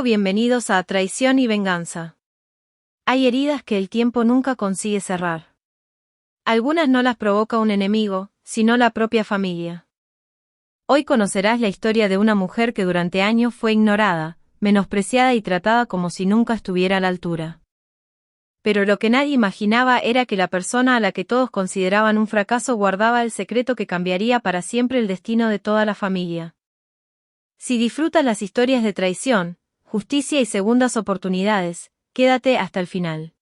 Bienvenidos a Traición y Venganza. Hay heridas que el tiempo nunca consigue cerrar. Algunas no las provoca un enemigo, sino la propia familia. Hoy conocerás la historia de una mujer que durante años fue ignorada, menospreciada y tratada como si nunca estuviera a la altura. Pero lo que nadie imaginaba era que la persona a la que todos consideraban un fracaso guardaba el secreto que cambiaría para siempre el destino de toda la familia. Si disfrutas las historias de traición, justicia y segundas oportunidades, quédate hasta el final.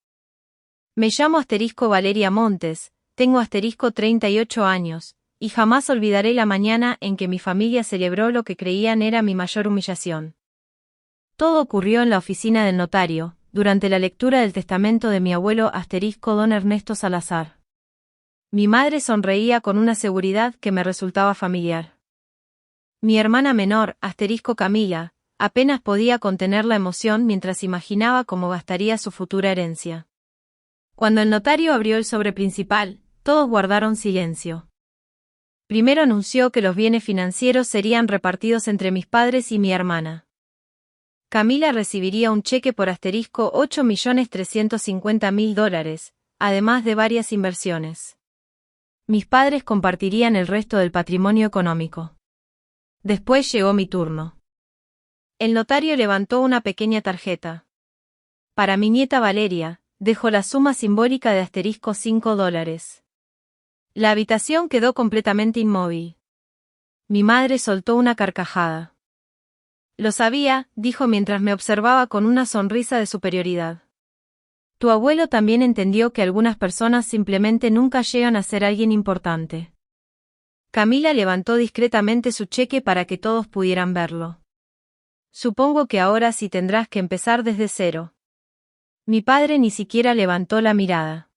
Me llamo Valeria Montes, tengo 38 años, y jamás olvidaré la mañana en que mi familia celebró lo que creían era mi mayor humillación. Todo ocurrió en la oficina del notario, durante la lectura del testamento de mi abuelo Don Ernesto Salazar. Mi madre sonreía con una seguridad que me resultaba familiar. Mi hermana menor, Camila, apenas podía contener la emoción mientras imaginaba cómo gastaría su futura herencia. Cuando el notario abrió el sobre principal, todos guardaron silencio. Primero anunció que los bienes financieros serían repartidos entre mis padres y mi hermana. Camila recibiría un cheque por $8.350.000, además de varias inversiones. Mis padres compartirían el resto del patrimonio económico. Después llegó mi turno. El notario levantó una pequeña tarjeta. Para mi nieta Valeria, dejó la suma simbólica de $5. La habitación quedó completamente inmóvil. Mi madre soltó una carcajada. Lo sabía, dijo mientras me observaba con una sonrisa de superioridad. Tu abuelo también entendió que algunas personas simplemente nunca llegan a ser alguien importante. Camila levantó discretamente su cheque para que todos pudieran verlo. Supongo que ahora sí tendrás que empezar desde cero. Mi padre ni siquiera levantó la mirada.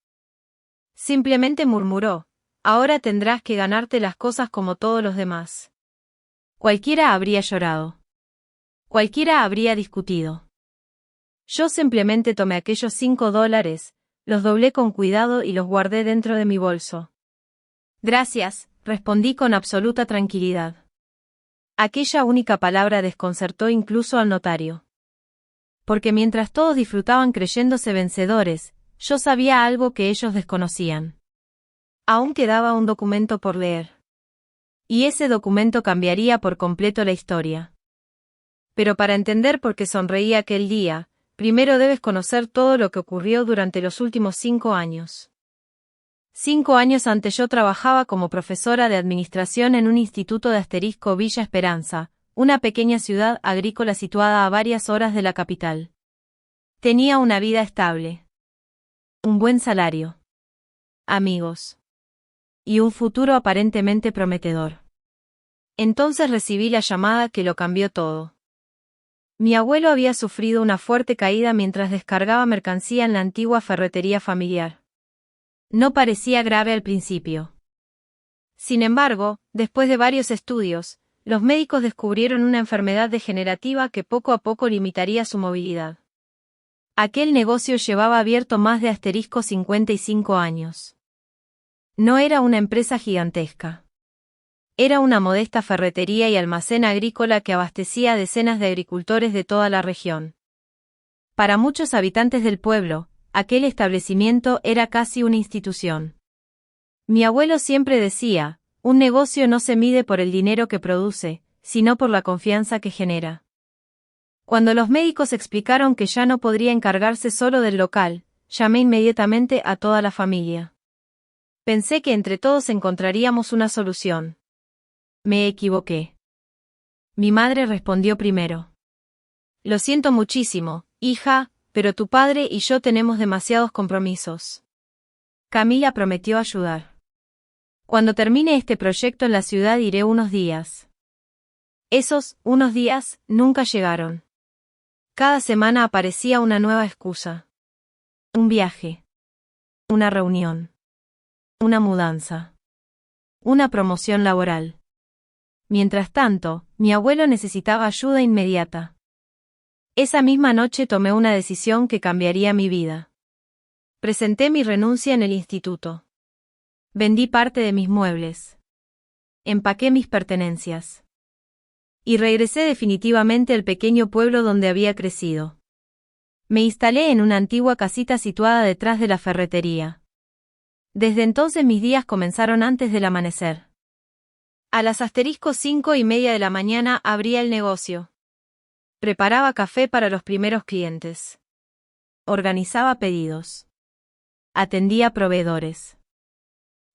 Simplemente murmuró, ahora tendrás que ganarte las cosas como todos los demás. Cualquiera habría llorado. Cualquiera habría discutido. Yo simplemente tomé aquellos $5, los doblé con cuidado y los guardé dentro de mi bolso. Gracias, respondí con absoluta tranquilidad. Aquella única palabra desconcertó incluso al notario. Porque mientras todos disfrutaban creyéndose vencedores, yo sabía algo que ellos desconocían. Aún quedaba un documento por leer. Y ese documento cambiaría por completo la historia. Pero para entender por qué sonreí aquel día, primero debes conocer todo lo que ocurrió durante los últimos 5 años. 5 años antes yo trabajaba como profesora de administración en un instituto de Villa Esperanza, una pequeña ciudad agrícola situada a varias horas de la capital. Tenía una vida estable. Un buen salario. Amigos. Y un futuro aparentemente prometedor. Entonces recibí la llamada que lo cambió todo. Mi abuelo había sufrido una fuerte caída mientras descargaba mercancía en la antigua ferretería familiar. No parecía grave al principio. Sin embargo, después de varios estudios, los médicos descubrieron una enfermedad degenerativa que poco a poco limitaría su movilidad. Aquel negocio llevaba abierto más de 55 años. No era una empresa gigantesca. Era una modesta ferretería y almacén agrícola que abastecía a decenas de agricultores de toda la región. Para muchos habitantes del pueblo, aquel establecimiento era casi una institución. Mi abuelo siempre decía, un negocio no se mide por el dinero que produce, sino por la confianza que genera. Cuando los médicos explicaron que ya no podría encargarse solo del local, llamé inmediatamente a toda la familia. Pensé que entre todos encontraríamos una solución. Me equivoqué. Mi madre respondió primero. Lo siento muchísimo, hija, pero tu padre y yo tenemos demasiados compromisos. Camila prometió ayudar. Cuando termine este proyecto en la ciudad iré unos días. Esos, unos días, nunca llegaron. Cada semana aparecía una nueva excusa. Un viaje. Una reunión. Una mudanza. Una promoción laboral. Mientras tanto, mi abuelo necesitaba ayuda inmediata. Esa misma noche tomé una decisión que cambiaría mi vida. Presenté mi renuncia en el instituto. Vendí parte de mis muebles. Empaqué mis pertenencias. Y regresé definitivamente al pequeño pueblo donde había crecido. Me instalé en una antigua casita situada detrás de la ferretería. Desde entonces mis días comenzaron antes del amanecer. A las *5:30 de la mañana abría el negocio. Preparaba café para los primeros clientes. Organizaba pedidos. Atendía proveedores.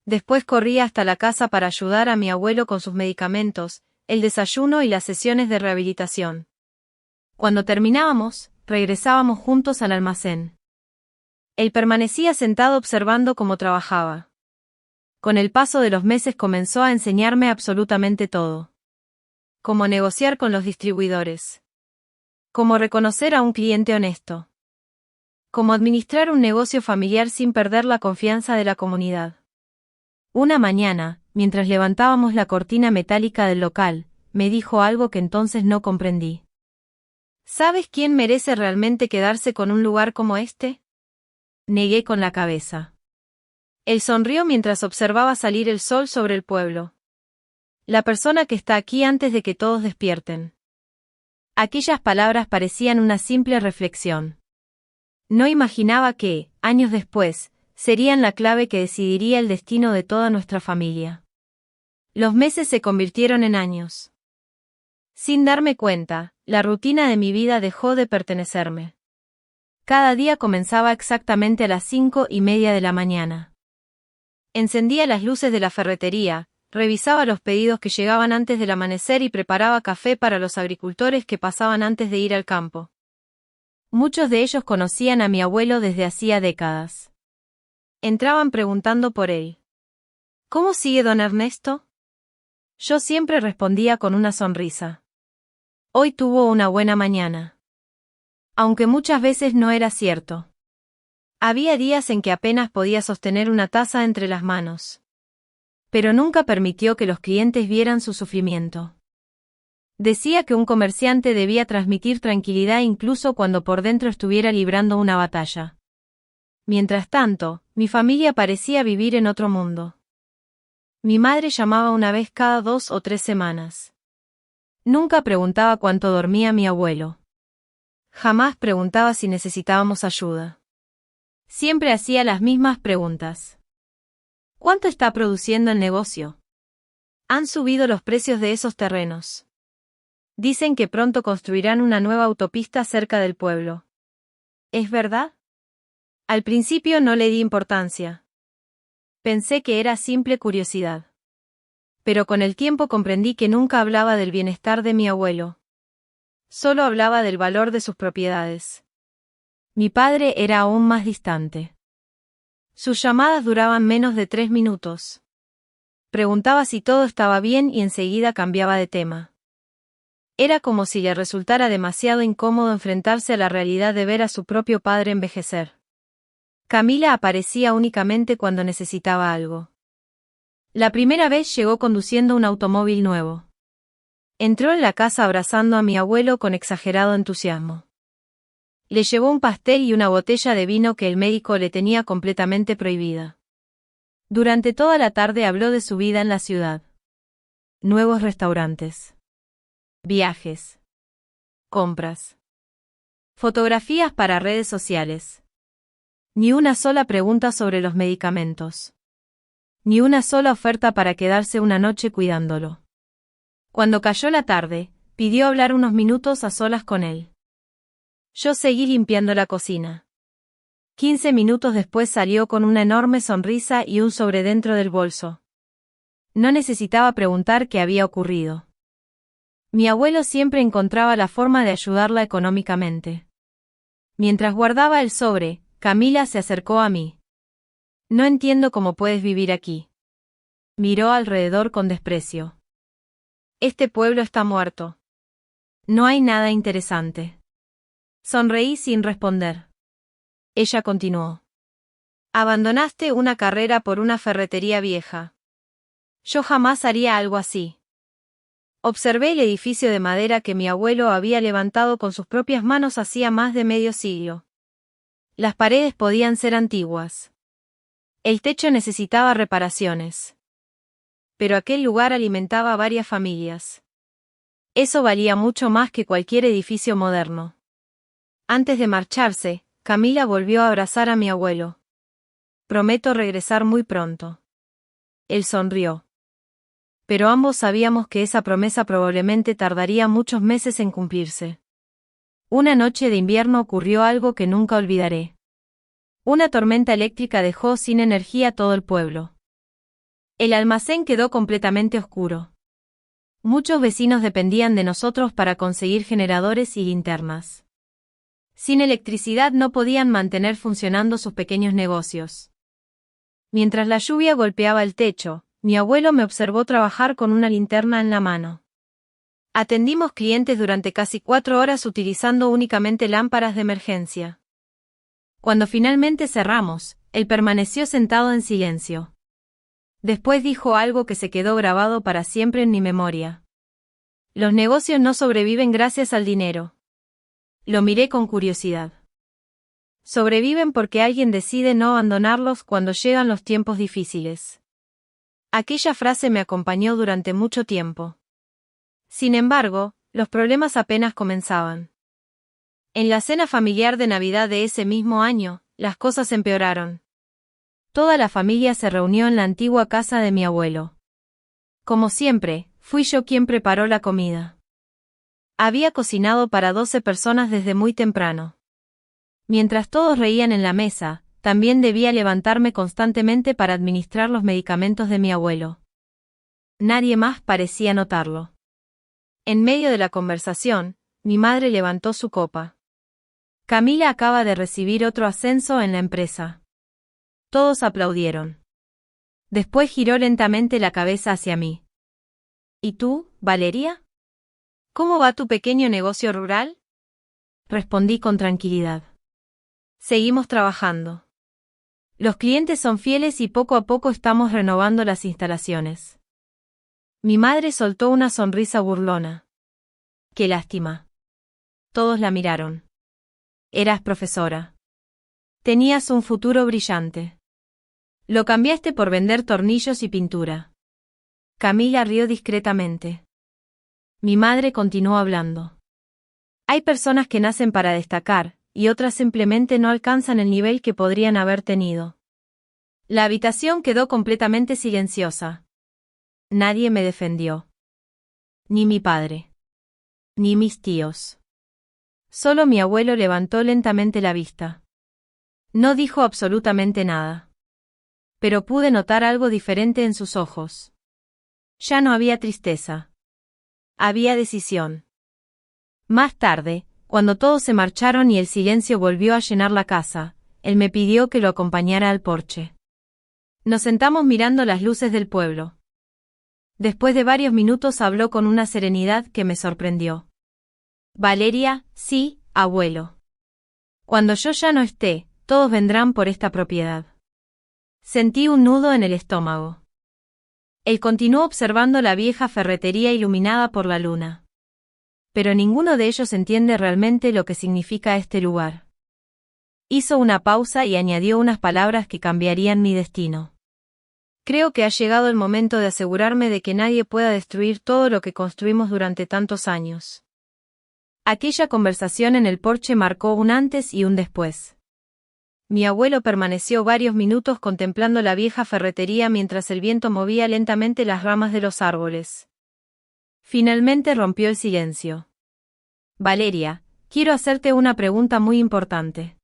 Después corría hasta la casa para ayudar a mi abuelo con sus medicamentos, el desayuno y las sesiones de rehabilitación. Cuando terminábamos, regresábamos juntos al almacén. Él permanecía sentado observando cómo trabajaba. Con el paso de los meses comenzó a enseñarme absolutamente todo. Cómo negociar con los distribuidores. Cómo reconocer a un cliente honesto. Cómo administrar un negocio familiar sin perder la confianza de la comunidad. Una mañana, mientras levantábamos la cortina metálica del local, me dijo algo que entonces no comprendí. ¿Sabes quién merece realmente quedarse con un lugar como este? Negué con la cabeza. Él sonrió mientras observaba salir el sol sobre el pueblo. La persona que está aquí antes de que todos despierten. Aquellas palabras parecían una simple reflexión. No imaginaba que, años después, serían la clave que decidiría el destino de toda nuestra familia. Los meses se convirtieron en años. Sin darme cuenta, la rutina de mi vida dejó de pertenecerme. Cada día comenzaba exactamente a las 5:30 de la mañana. Encendía las luces de la ferretería, revisaba los pedidos que llegaban antes del amanecer y preparaba café para los agricultores que pasaban antes de ir al campo. Muchos de ellos conocían a mi abuelo desde hacía décadas. Entraban preguntando por él. ¿Cómo sigue don Ernesto? Yo siempre respondía con una sonrisa. Hoy tuvo una buena mañana. Aunque muchas veces no era cierto. Había días en que apenas podía sostener una taza entre las manos. Pero nunca permitió que los clientes vieran su sufrimiento. Decía que un comerciante debía transmitir tranquilidad incluso cuando por dentro estuviera librando una batalla. Mientras tanto, mi familia parecía vivir en otro mundo. Mi madre llamaba una vez cada 2 o 3 semanas. Nunca preguntaba cuánto dormía mi abuelo. Jamás preguntaba si necesitábamos ayuda. Siempre hacía las mismas preguntas. ¿Cuánto está produciendo el negocio? Han subido los precios de esos terrenos. Dicen que pronto construirán una nueva autopista cerca del pueblo. ¿Es verdad? Al principio no le di importancia. Pensé que era simple curiosidad. Pero con el tiempo comprendí que nunca hablaba del bienestar de mi abuelo. Solo hablaba del valor de sus propiedades. Mi padre era aún más distante. Sus llamadas duraban menos de 3 minutos. Preguntaba si todo estaba bien y enseguida cambiaba de tema. Era como si le resultara demasiado incómodo enfrentarse a la realidad de ver a su propio padre envejecer. Camila aparecía únicamente cuando necesitaba algo. La primera vez llegó conduciendo un automóvil nuevo. Entró en la casa abrazando a mi abuelo con exagerado entusiasmo. Le llevó un pastel y una botella de vino que el médico le tenía completamente prohibida. Durante toda la tarde habló de su vida en la ciudad. Nuevos restaurantes. Viajes. Compras. Fotografías para redes sociales. Ni una sola pregunta sobre los medicamentos. Ni una sola oferta para quedarse una noche cuidándolo. Cuando cayó la tarde, pidió hablar unos minutos a solas con él. Yo seguí limpiando la cocina. 15 minutos después salió con una enorme sonrisa y un sobre dentro del bolso. No necesitaba preguntar qué había ocurrido. Mi abuelo siempre encontraba la forma de ayudarla económicamente. Mientras guardaba el sobre, Camila se acercó a mí. No entiendo cómo puedes vivir aquí. Miró alrededor con desprecio. Este pueblo está muerto. No hay nada interesante. Sonreí sin responder. Ella continuó. Abandonaste una carrera por una ferretería vieja. Yo jamás haría algo así. Observé el edificio de madera que mi abuelo había levantado con sus propias manos hacía más de medio siglo. Las paredes podían ser antiguas. El techo necesitaba reparaciones. Pero aquel lugar alimentaba a varias familias. Eso valía mucho más que cualquier edificio moderno. Antes de marcharse, Camila volvió a abrazar a mi abuelo. Prometo regresar muy pronto. Él sonrió. Pero ambos sabíamos que esa promesa probablemente tardaría muchos meses en cumplirse. Una noche de invierno ocurrió algo que nunca olvidaré. Una tormenta eléctrica dejó sin energía todo el pueblo. El almacén quedó completamente oscuro. Muchos vecinos dependían de nosotros para conseguir generadores y linternas. Sin electricidad no podían mantener funcionando sus pequeños negocios. Mientras la lluvia golpeaba el techo, mi abuelo me observó trabajar con una linterna en la mano. Atendimos clientes durante casi 4 horas utilizando únicamente lámparas de emergencia. Cuando finalmente cerramos, él permaneció sentado en silencio. Después dijo algo que se quedó grabado para siempre en mi memoria. Los negocios no sobreviven gracias al dinero. Lo miré con curiosidad. Sobreviven porque alguien decide no abandonarlos cuando llegan los tiempos difíciles. Aquella frase me acompañó durante mucho tiempo. Sin embargo, los problemas apenas comenzaban. En la cena familiar de Navidad de ese mismo año, las cosas empeoraron. Toda la familia se reunió en la antigua casa de mi abuelo. Como siempre, fui yo quien preparó la comida. Había cocinado para 12 personas desde muy temprano. Mientras todos reían en la mesa, también debía levantarme constantemente para administrar los medicamentos de mi abuelo. Nadie más parecía notarlo. En medio de la conversación, mi madre levantó su copa. Camila acaba de recibir otro ascenso en la empresa. Todos aplaudieron. Después giró lentamente la cabeza hacia mí. ¿Y tú, Valeria? ¿Cómo va tu pequeño negocio rural? Respondí con tranquilidad. Seguimos trabajando. Los clientes son fieles y poco a poco estamos renovando las instalaciones. Mi madre soltó una sonrisa burlona. ¡Qué lástima! Todos la miraron. Eras profesora. Tenías un futuro brillante. Lo cambiaste por vender tornillos y pintura. Camila rió discretamente. Mi madre continuó hablando. Hay personas que nacen para destacar, y otras simplemente no alcanzan el nivel que podrían haber tenido. La habitación quedó completamente silenciosa. Nadie me defendió. Ni mi padre. Ni mis tíos. Solo mi abuelo levantó lentamente la vista. No dijo absolutamente nada. Pero pude notar algo diferente en sus ojos. Ya no había tristeza. Había decisión. Más tarde, cuando todos se marcharon y el silencio volvió a llenar la casa, él me pidió que lo acompañara al porche. Nos sentamos mirando las luces del pueblo. Después de varios minutos habló con una serenidad que me sorprendió. Valeria, sí, abuelo. Cuando yo ya no esté, todos vendrán por esta propiedad. Sentí un nudo en el estómago. Él continuó observando la vieja ferretería iluminada por la luna. Pero ninguno de ellos entiende realmente lo que significa este lugar. Hizo una pausa y añadió unas palabras que cambiarían mi destino. Creo que ha llegado el momento de asegurarme de que nadie pueda destruir todo lo que construimos durante tantos años. Aquella conversación en el porche marcó un antes y un después. Mi abuelo permaneció varios minutos contemplando la vieja ferretería mientras el viento movía lentamente las ramas de los árboles. Finalmente rompió el silencio. Valeria, quiero hacerte una pregunta muy importante.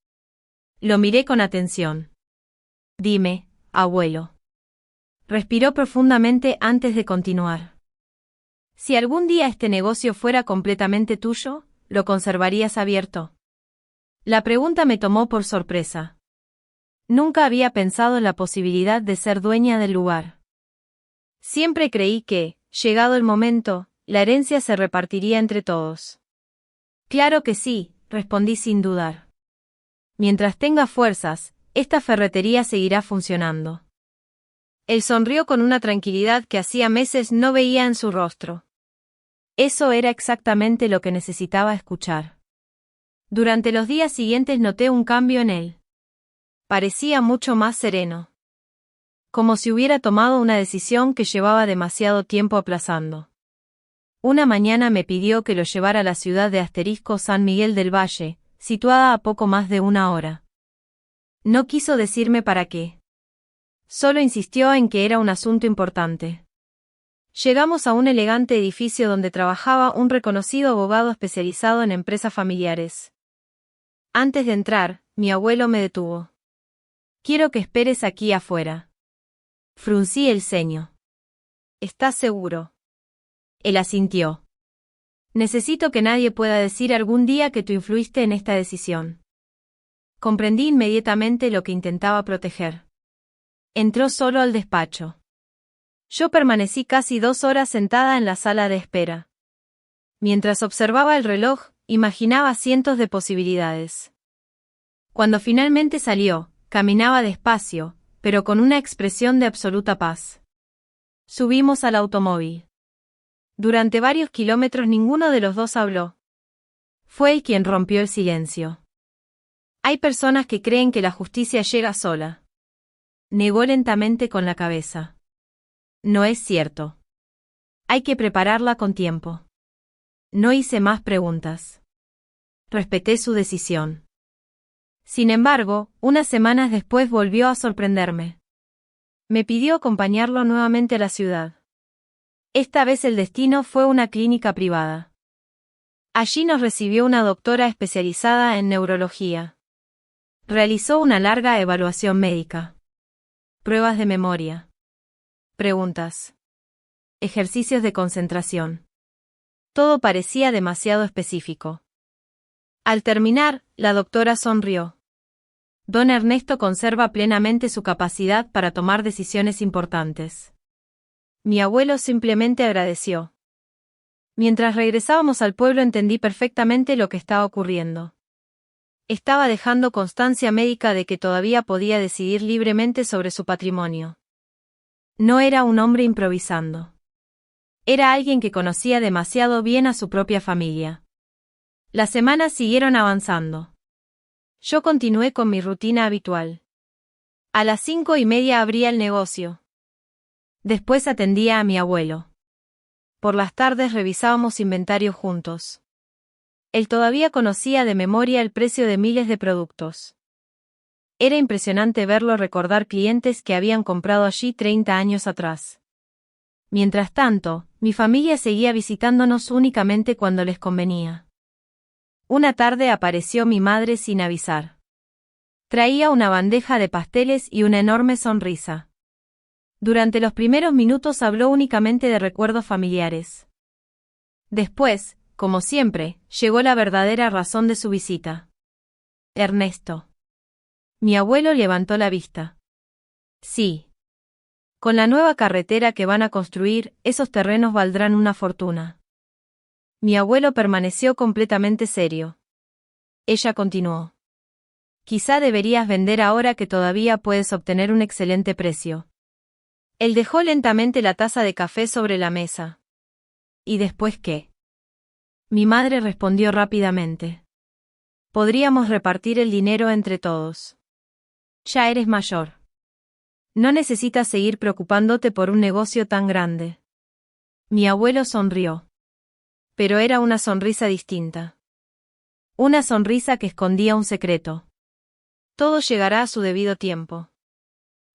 Lo miré con atención. Dime, abuelo. Respiró profundamente antes de continuar. Si algún día este negocio fuera completamente tuyo, ¿lo conservarías abierto? La pregunta me tomó por sorpresa. Nunca había pensado en la posibilidad de ser dueña del lugar. Siempre creí que, llegado el momento, la herencia se repartiría entre todos. Claro que sí, respondí sin dudar. Mientras tenga fuerzas, esta ferretería seguirá funcionando. Él sonrió con una tranquilidad que hacía meses no veía en su rostro. Eso era exactamente lo que necesitaba escuchar. Durante los días siguientes noté un cambio en él. Parecía mucho más sereno. Como si hubiera tomado una decisión que llevaba demasiado tiempo aplazando. Una mañana me pidió que lo llevara a la ciudad de San Miguel del Valle, situada a poco más de 1 hora. No quiso decirme para qué. Solo insistió en que era un asunto importante. Llegamos a un elegante edificio donde trabajaba un reconocido abogado especializado en empresas familiares. Antes de entrar, mi abuelo me detuvo. «Quiero que esperes aquí afuera». Fruncí el ceño. «¿Estás seguro?». Él asintió. «Necesito que nadie pueda decir algún día que tú influiste en esta decisión». Comprendí inmediatamente lo que intentaba proteger. Entró solo al despacho. Yo permanecí casi 2 horas sentada en la sala de espera. Mientras observaba el reloj, imaginaba cientos de posibilidades. Cuando finalmente salió, caminaba despacio, pero con una expresión de absoluta paz. Subimos al automóvil. Durante varios kilómetros ninguno de los dos habló. Fue él quien rompió el silencio. «Hay personas que creen que la justicia llega sola». Negó lentamente con la cabeza. «No es cierto. Hay que prepararla con tiempo». No hice más preguntas. Respeté su decisión. Sin embargo, unas semanas después volvió a sorprenderme. Me pidió acompañarlo nuevamente a la ciudad. Esta vez el destino fue una clínica privada. Allí nos recibió una doctora especializada en neurología. Realizó una larga evaluación médica. Pruebas de memoria. Preguntas. Ejercicios de concentración. Todo parecía demasiado específico. Al terminar, la doctora sonrió. Don Ernesto conserva plenamente su capacidad para tomar decisiones importantes. Mi abuelo simplemente agradeció. Mientras regresábamos al pueblo entendí perfectamente lo que estaba ocurriendo. Estaba dejando constancia médica de que todavía podía decidir libremente sobre su patrimonio. No era un hombre improvisando. Era alguien que conocía demasiado bien a su propia familia. Las semanas siguieron avanzando. Yo continué con mi rutina habitual. A las 5:30 abría el negocio. Después atendía a mi abuelo. Por las tardes revisábamos inventario juntos. Él todavía conocía de memoria el precio de miles de productos. Era impresionante verlo recordar clientes que habían comprado allí 30 años atrás. Mientras tanto, mi familia seguía visitándonos únicamente cuando les convenía. Una tarde apareció mi madre sin avisar. Traía una bandeja de pasteles y una enorme sonrisa. Durante los primeros minutos habló únicamente de recuerdos familiares. Después, como siempre, llegó la verdadera razón de su visita. Ernesto. Mi abuelo levantó la vista. Sí. Con la nueva carretera que van a construir, esos terrenos valdrán una fortuna. Mi abuelo permaneció completamente serio. Ella continuó. Quizá deberías vender ahora que todavía puedes obtener un excelente precio. Él dejó lentamente la taza de café sobre la mesa. ¿Y después qué? Mi madre respondió rápidamente. Podríamos repartir el dinero entre todos. Ya eres mayor. No necesitas seguir preocupándote por un negocio tan grande. Mi abuelo sonrió. Pero era una sonrisa distinta. Una sonrisa que escondía un secreto. Todo llegará a su debido tiempo.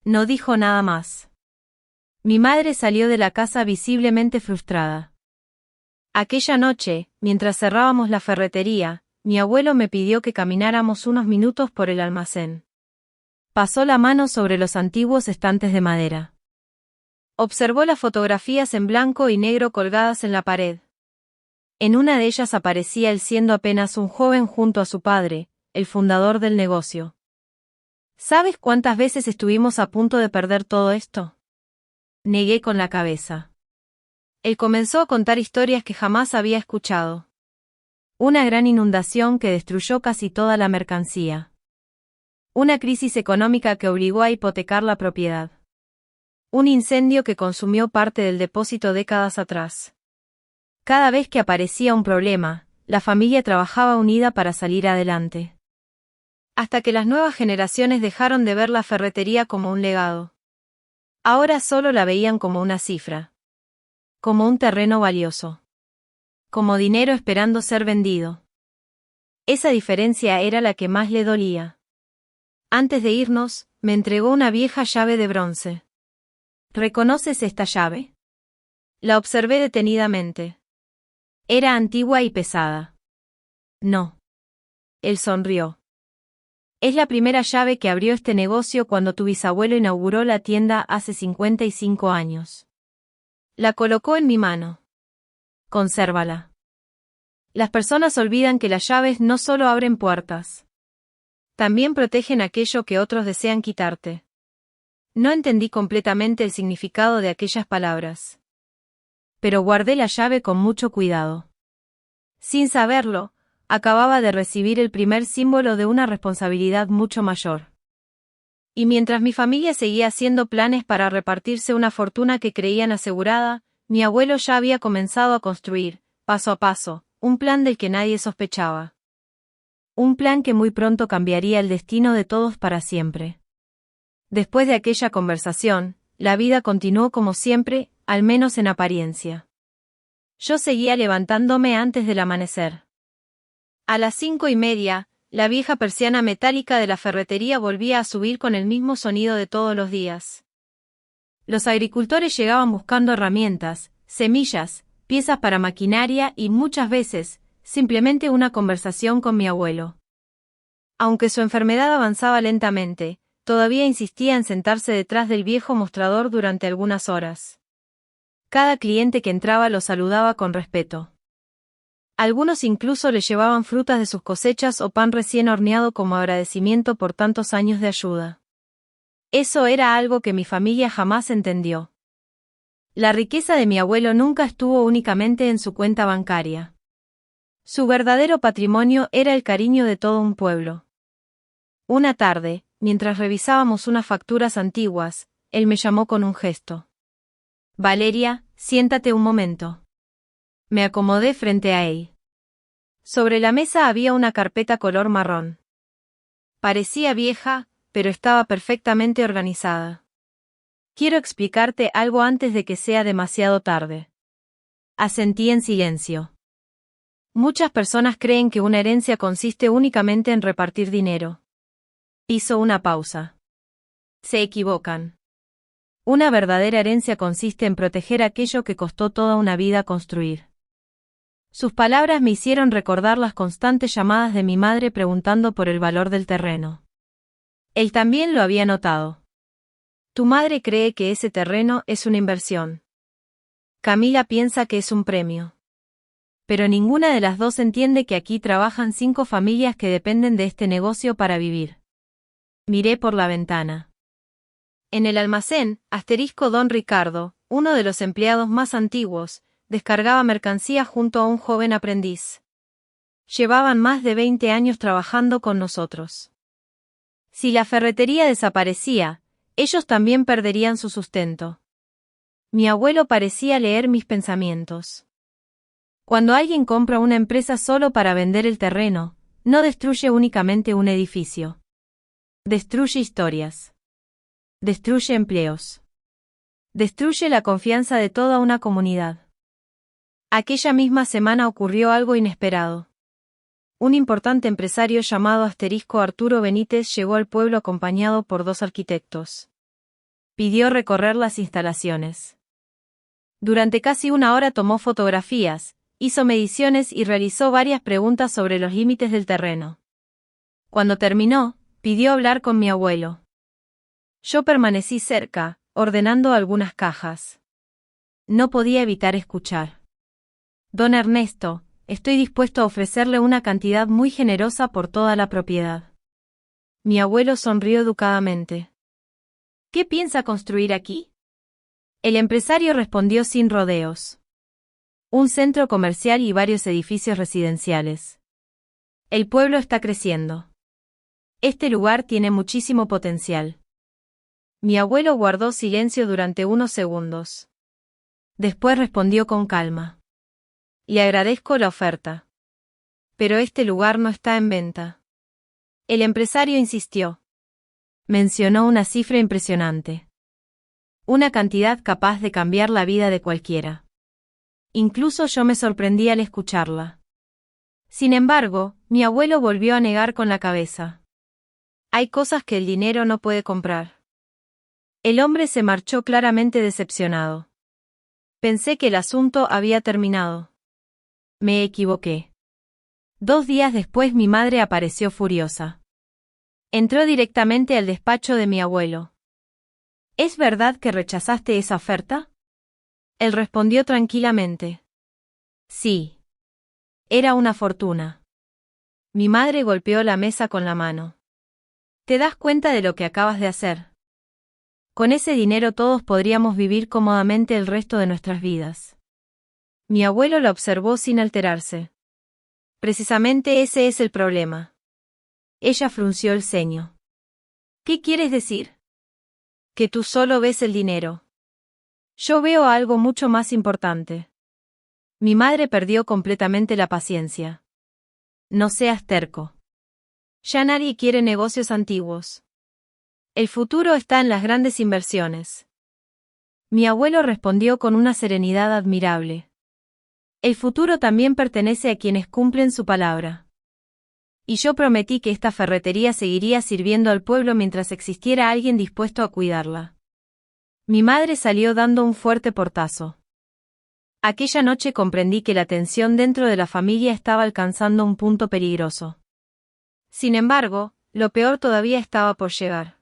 No dijo nada más. Mi madre salió de la casa visiblemente frustrada. Aquella noche, mientras cerrábamos la ferretería, mi abuelo me pidió que camináramos unos minutos por el almacén. Pasó la mano sobre los antiguos estantes de madera. Observó las fotografías en blanco y negro colgadas en la pared. En una de ellas aparecía él siendo apenas un joven junto a su padre, el fundador del negocio. ¿Sabes cuántas veces estuvimos a punto de perder todo esto? Negué con la cabeza. Él comenzó a contar historias que jamás había escuchado. Una gran inundación que destruyó casi toda la mercancía. Una crisis económica que obligó a hipotecar la propiedad. Un incendio que consumió parte del depósito décadas atrás. Cada vez que aparecía un problema, la familia trabajaba unida para salir adelante. Hasta que las nuevas generaciones dejaron de ver la ferretería como un legado. Ahora solo la veían como una cifra. Como un terreno valioso. como dinero esperando ser vendido. Esa diferencia era la que más le dolía. Antes de irnos, me entregó una vieja llave de bronce. ¿Reconoces esta llave? La observé detenidamente. Era antigua y pesada. No. Él sonrió. Es la primera llave que abrió este negocio cuando tu bisabuelo inauguró la tienda hace 55 años. La colocó en mi mano. Consérvala. Las personas olvidan que las llaves no solo abren puertas. También protegen aquello que otros desean quitarte. No entendí completamente el significado de aquellas palabras. Pero guardé la llave con mucho cuidado. Sin saberlo, acababa de recibir el primer símbolo de una responsabilidad mucho mayor. Y mientras mi familia seguía haciendo planes para repartirse una fortuna que creían asegurada, mi abuelo ya había comenzado a construir, paso a paso, un plan del que nadie sospechaba. Un plan que muy pronto cambiaría el destino de todos para siempre. Después de aquella conversación, la vida continuó como siempre, al menos en apariencia. Yo seguía levantándome antes del amanecer. A las 5:30, la vieja persiana metálica de la ferretería volvía a subir con el mismo sonido de todos los días. Los agricultores llegaban buscando herramientas, semillas, piezas para maquinaria y muchas veces, simplemente una conversación con mi abuelo. Aunque su enfermedad avanzaba lentamente, todavía insistía en sentarse detrás del viejo mostrador durante algunas horas. Cada cliente que entraba lo saludaba con respeto. Algunos incluso le llevaban frutas de sus cosechas o pan recién horneado como agradecimiento por tantos años de ayuda. Eso era algo que mi familia jamás entendió. La riqueza de mi abuelo nunca estuvo únicamente en su cuenta bancaria. Su verdadero patrimonio era el cariño de todo un pueblo. Una tarde, mientras revisábamos unas facturas antiguas, él me llamó con un gesto. Valeria, siéntate un momento. Me acomodé frente a él. Sobre la mesa había una carpeta color marrón. Parecía vieja, pero estaba perfectamente organizada. Quiero explicarte algo antes de que sea demasiado tarde. Asentí en silencio. Muchas personas creen que una herencia consiste únicamente en repartir dinero. Hizo una pausa. Se equivocan. Una verdadera herencia consiste en proteger aquello que costó toda una vida construir. Sus palabras me hicieron recordar las constantes llamadas de mi madre preguntando por el valor del terreno. Él también lo había notado. Tu madre cree que ese terreno es una inversión. Camila piensa que es un premio. Pero ninguna de las dos entiende que aquí trabajan 5 familias que dependen de este negocio para vivir. Miré por la ventana. En el almacén, Don Ricardo, uno de los empleados más antiguos, descargaba mercancía junto a un joven aprendiz. Llevaban más de 20 años trabajando con nosotros. Si la ferretería desaparecía, ellos también perderían su sustento. Mi abuelo parecía leer mis pensamientos. Cuando alguien compra una empresa solo para vender el terreno, no destruye únicamente un edificio. Destruye historias. Destruye empleos. Destruye la confianza de toda una comunidad. Aquella misma semana ocurrió algo inesperado. Un importante empresario llamado Arturo Benítez llegó al pueblo acompañado por 2 arquitectos. Pidió recorrer las instalaciones. Durante casi una hora tomó fotografías, hizo mediciones y realizó varias preguntas sobre los límites del terreno. Cuando terminó, pidió hablar con mi abuelo. Yo permanecí cerca, ordenando algunas cajas. No podía evitar escuchar. Don Ernesto, estoy dispuesto a ofrecerle una cantidad muy generosa por toda la propiedad. Mi abuelo sonrió educadamente. ¿Qué piensa construir aquí? El empresario respondió sin rodeos. Un centro comercial y varios edificios residenciales. El pueblo está creciendo. Este lugar tiene muchísimo potencial. Mi abuelo guardó silencio durante unos segundos. Después respondió con calma. Le agradezco la oferta. Pero este lugar no está en venta. El empresario insistió. Mencionó una cifra impresionante. Una cantidad capaz de cambiar la vida de cualquiera. Incluso yo me sorprendí al escucharla. Sin embargo, mi abuelo volvió a negar con la cabeza. Hay cosas que el dinero no puede comprar. El hombre se marchó claramente decepcionado. Pensé que el asunto había terminado. Me equivoqué. 2 días después mi madre apareció furiosa. Entró directamente al despacho de mi abuelo. ¿Es verdad que rechazaste esa oferta? Él respondió tranquilamente. Sí. Era una fortuna. Mi madre golpeó la mesa con la mano. ¿Te das cuenta de lo que acabas de hacer? Con ese dinero todos podríamos vivir cómodamente el resto de nuestras vidas. Mi abuelo la observó sin alterarse. Precisamente ese es el problema. Ella frunció el ceño. ¿Qué quieres decir? Que tú solo ves el dinero. Yo veo algo mucho más importante. Mi madre perdió completamente la paciencia. No seas terco. Ya nadie quiere negocios antiguos. El futuro está en las grandes inversiones. Mi abuelo respondió con una serenidad admirable. El futuro también pertenece a quienes cumplen su palabra. Y yo prometí que esta ferretería seguiría sirviendo al pueblo mientras existiera alguien dispuesto a cuidarla. Mi madre salió dando un fuerte portazo. Aquella noche comprendí que la tensión dentro de la familia estaba alcanzando un punto peligroso. Sin embargo, lo peor todavía estaba por llegar.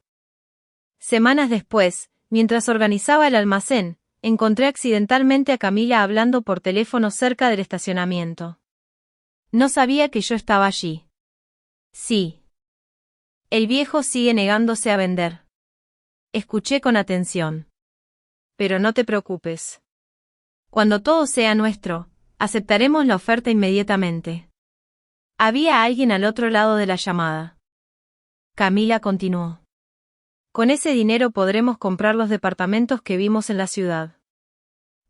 Semanas después, mientras organizaba el almacén, encontré accidentalmente a Camila hablando por teléfono cerca del estacionamiento. No sabía que yo estaba allí. Sí. El viejo sigue negándose a vender. Escuché con atención. Pero no te preocupes. Cuando todo sea nuestro, aceptaremos la oferta inmediatamente. Había alguien al otro lado de la llamada. Camila continuó. Con ese dinero podremos comprar los departamentos que vimos en la ciudad.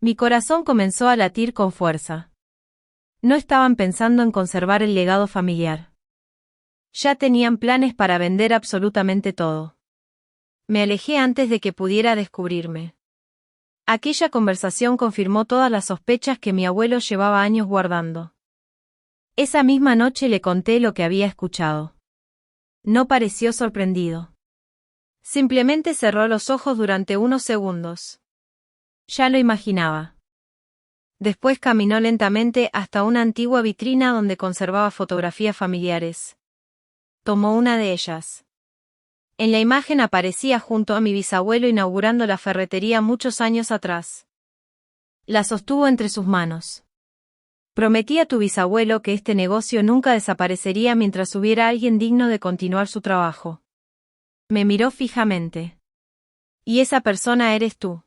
Mi corazón comenzó a latir con fuerza. No estaban pensando en conservar el legado familiar. Ya tenían planes para vender absolutamente todo. Me alejé antes de que pudiera descubrirme. Aquella conversación confirmó todas las sospechas que mi abuelo llevaba años guardando. Esa misma noche le conté lo que había escuchado. No pareció sorprendido. Simplemente cerró los ojos durante unos segundos. Ya lo imaginaba. Después caminó lentamente hasta una antigua vitrina donde conservaba fotografías familiares. Tomó una de ellas. En la imagen aparecía junto a mi bisabuelo inaugurando la ferretería muchos años atrás. La sostuvo entre sus manos. Prometí a tu bisabuelo que este negocio nunca desaparecería mientras hubiera alguien digno de continuar su trabajo. Me miró fijamente. Y esa persona eres tú.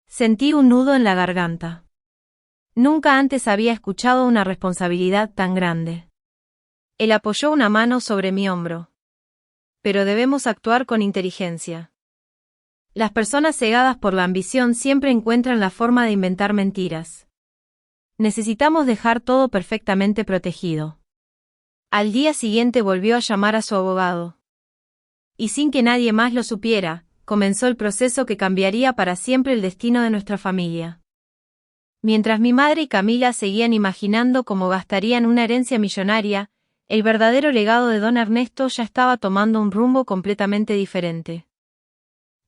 Sentí un nudo en la garganta. Nunca antes había escuchado una responsabilidad tan grande. Él apoyó una mano sobre mi hombro. Pero debemos actuar con inteligencia. Las personas cegadas por la ambición siempre encuentran la forma de inventar mentiras. Necesitamos dejar todo perfectamente protegido. Al día siguiente volvió a llamar a su abogado. Y sin que nadie más lo supiera, comenzó el proceso que cambiaría para siempre el destino de nuestra familia. Mientras mi madre y Camila seguían imaginando cómo gastarían una herencia millonaria, el verdadero legado de don Ernesto ya estaba tomando un rumbo completamente diferente.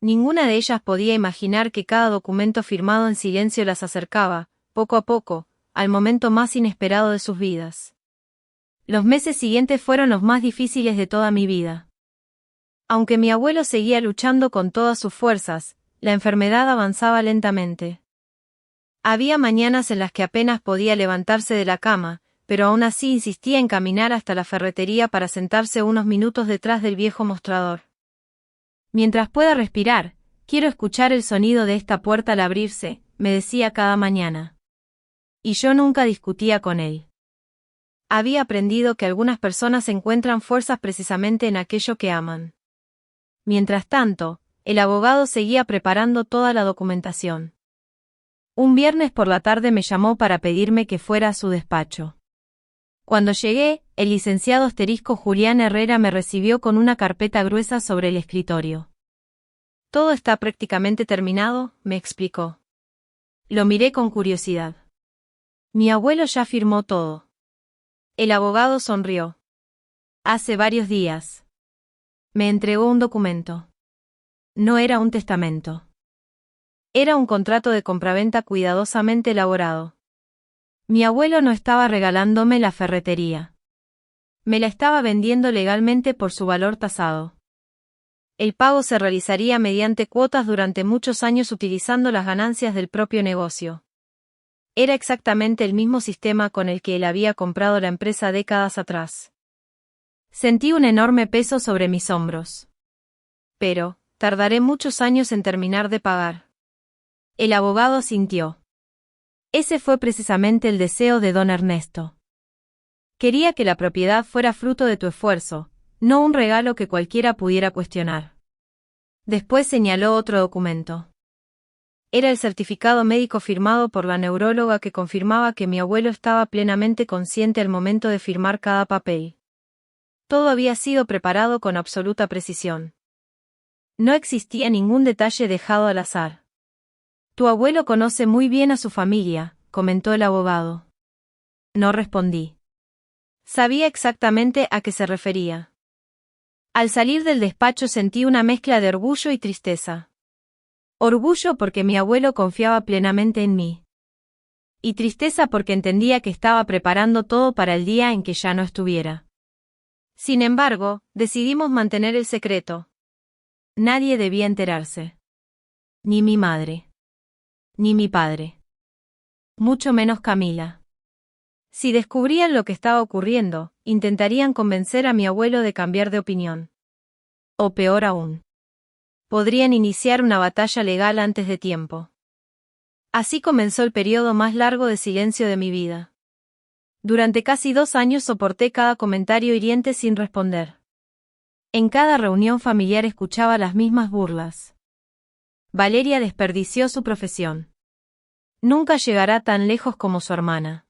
Ninguna de ellas podía imaginar que cada documento firmado en silencio las acercaba, poco a poco, al momento más inesperado de sus vidas. Los meses siguientes fueron los más difíciles de toda mi vida. Aunque mi abuelo seguía luchando con todas sus fuerzas, la enfermedad avanzaba lentamente. Había mañanas en las que apenas podía levantarse de la cama, pero aún así insistía en caminar hasta la ferretería para sentarse unos minutos detrás del viejo mostrador. Mientras pueda respirar, quiero escuchar el sonido de esta puerta al abrirse, me decía cada mañana. Y yo nunca discutía con él. Había aprendido que algunas personas encuentran fuerzas precisamente en aquello que aman. Mientras tanto, el abogado seguía preparando toda la documentación. Un viernes por la tarde me llamó para pedirme que fuera a su despacho. Cuando llegué, el licenciado Julián Herrera me recibió con una carpeta gruesa sobre el escritorio. Todo está prácticamente terminado, me explicó. Lo miré con curiosidad. Mi abuelo ya firmó todo. El abogado sonrió. Hace varios días. Me entregó un documento. No era un testamento. Era un contrato de compraventa cuidadosamente elaborado. Mi abuelo no estaba regalándome la ferretería. Me la estaba vendiendo legalmente por su valor tasado. El pago se realizaría mediante cuotas durante muchos años utilizando las ganancias del propio negocio. Era exactamente el mismo sistema con el que él había comprado la empresa décadas atrás. Sentí un enorme peso sobre mis hombros. Pero, tardaré muchos años en terminar de pagar. El abogado asintió. Ese fue precisamente el deseo de don Ernesto. Quería que la propiedad fuera fruto de tu esfuerzo, no un regalo que cualquiera pudiera cuestionar. Después señaló otro documento. Era el certificado médico firmado por la neuróloga que confirmaba que mi abuelo estaba plenamente consciente al momento de firmar cada papel. Todo había sido preparado con absoluta precisión. No existía ningún detalle dejado al azar. Tu abuelo conoce muy bien a su familia, comentó el abogado. No respondí. Sabía exactamente a qué se refería. Al salir del despacho sentí una mezcla de orgullo y tristeza. Orgullo porque mi abuelo confiaba plenamente en mí. Y tristeza porque entendía que estaba preparando todo para el día en que ya no estuviera. Sin embargo, decidimos mantener el secreto. Nadie debía enterarse. Ni mi madre. Ni mi padre. Mucho menos Camila. Si descubrían lo que estaba ocurriendo, intentarían convencer a mi abuelo de cambiar de opinión. O peor aún. Podrían iniciar una batalla legal antes de tiempo. Así comenzó el periodo más largo de silencio de mi vida. Durante casi 2 años soporté cada comentario hiriente sin responder. En cada reunión familiar escuchaba las mismas burlas. Valeria desperdició su profesión. Nunca llegará tan lejos como su hermana.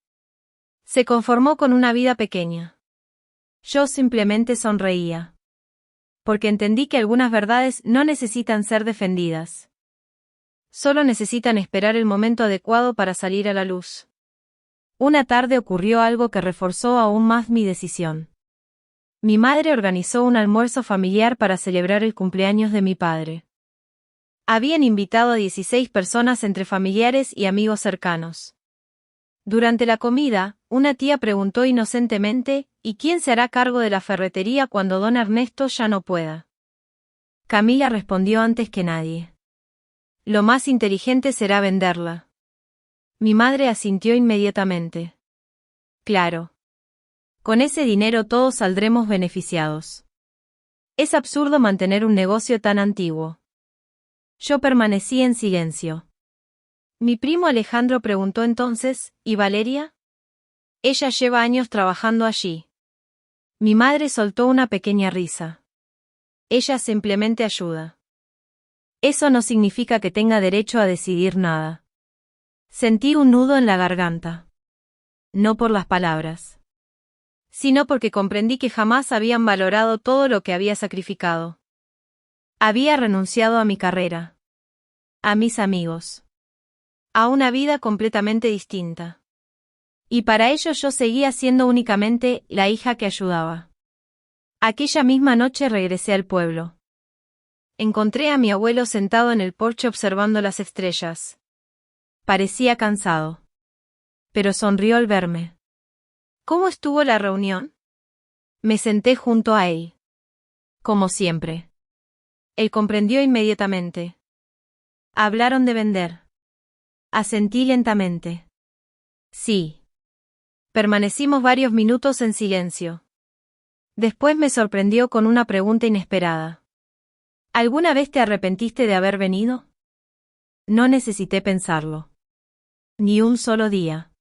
Se conformó con una vida pequeña. Yo simplemente sonreía. Porque entendí que algunas verdades no necesitan ser defendidas. Solo necesitan esperar el momento adecuado para salir a la luz. Una tarde ocurrió algo que reforzó aún más mi decisión. Mi madre organizó un almuerzo familiar para celebrar el cumpleaños de mi padre. Habían invitado a 16 personas entre familiares y amigos cercanos. Durante la comida, una tía preguntó inocentemente, ¿y quién se hará cargo de la ferretería cuando don Ernesto ya no pueda? Camila respondió antes que nadie. Lo más inteligente será venderla. Mi madre asintió inmediatamente. Claro. Con ese dinero todos saldremos beneficiados. Es absurdo mantener un negocio tan antiguo. Yo permanecí en silencio. Mi primo Alejandro preguntó entonces, ¿y Valeria? Ella lleva años trabajando allí. Mi madre soltó una pequeña risa. Ella simplemente ayuda. Eso no significa que tenga derecho a decidir nada. Sentí un nudo en la garganta. No por las palabras. Sino porque comprendí que jamás habían valorado todo lo que había sacrificado. Había renunciado a mi carrera. A mis amigos. A una vida completamente distinta. Y para ello yo seguía siendo únicamente la hija que ayudaba. Aquella misma noche regresé al pueblo. Encontré a mi abuelo sentado en el porche observando las estrellas. Parecía cansado. Pero sonrió al verme. ¿Cómo estuvo la reunión? Me senté junto a él. Como siempre. Él comprendió inmediatamente. Hablaron de vender. Asentí lentamente. Sí. Permanecimos varios minutos en silencio. Después me sorprendió con una pregunta inesperada. ¿Alguna vez te arrepentiste de haber venido? No necesité pensarlo. Ni un solo día.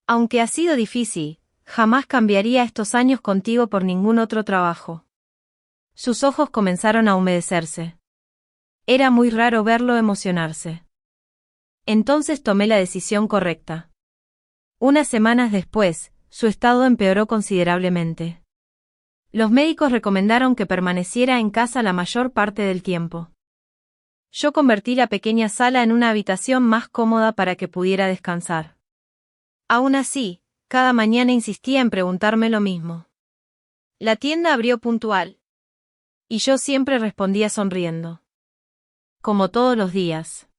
Aunque ha sido difícil, jamás cambiaría estos años contigo por ningún otro trabajo. Sus ojos comenzaron a humedecerse. Era muy raro verlo emocionarse. Entonces tomé la decisión correcta. Unas semanas después, su estado empeoró considerablemente. Los médicos recomendaron que permaneciera en casa la mayor parte del tiempo. Yo convertí la pequeña sala en una habitación más cómoda para que pudiera descansar. Aún así, cada mañana insistía en preguntarme lo mismo. La tienda abrió puntual. Y yo siempre respondía sonriendo. Como todos los días.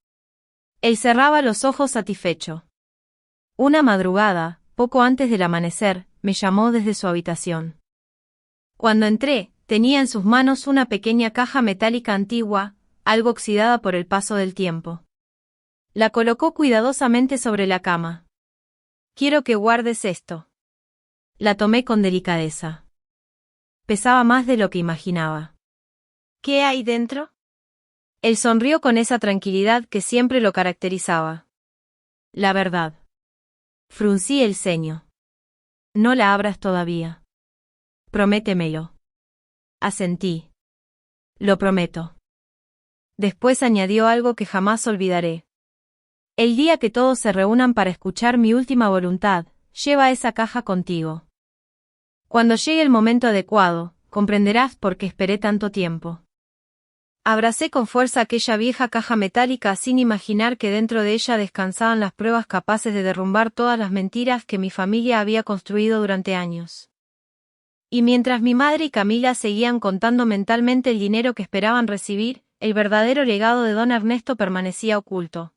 Él cerraba los ojos satisfecho. Una madrugada, poco antes del amanecer, me llamó desde su habitación. Cuando entré, tenía en sus manos una pequeña caja metálica antigua, algo oxidada por el paso del tiempo. La colocó cuidadosamente sobre la cama. Quiero que guardes esto. La tomé con delicadeza. Pesaba más de lo que imaginaba. ¿Qué hay dentro? Él sonrió con esa tranquilidad que siempre lo caracterizaba. La verdad. Fruncí el ceño. No la abras todavía. Prométemelo. Asentí. Lo prometo. Después añadió algo que jamás olvidaré. El día que todos se reúnan para escuchar mi última voluntad, lleva esa caja contigo. Cuando llegue el momento adecuado, comprenderás por qué esperé tanto tiempo. Abracé con fuerza aquella vieja caja metálica sin imaginar que dentro de ella descansaban las pruebas capaces de derrumbar todas las mentiras que mi familia había construido durante años. Y mientras mi madre y Camila seguían contando mentalmente el dinero que esperaban recibir, el verdadero legado de don Ernesto permanecía oculto.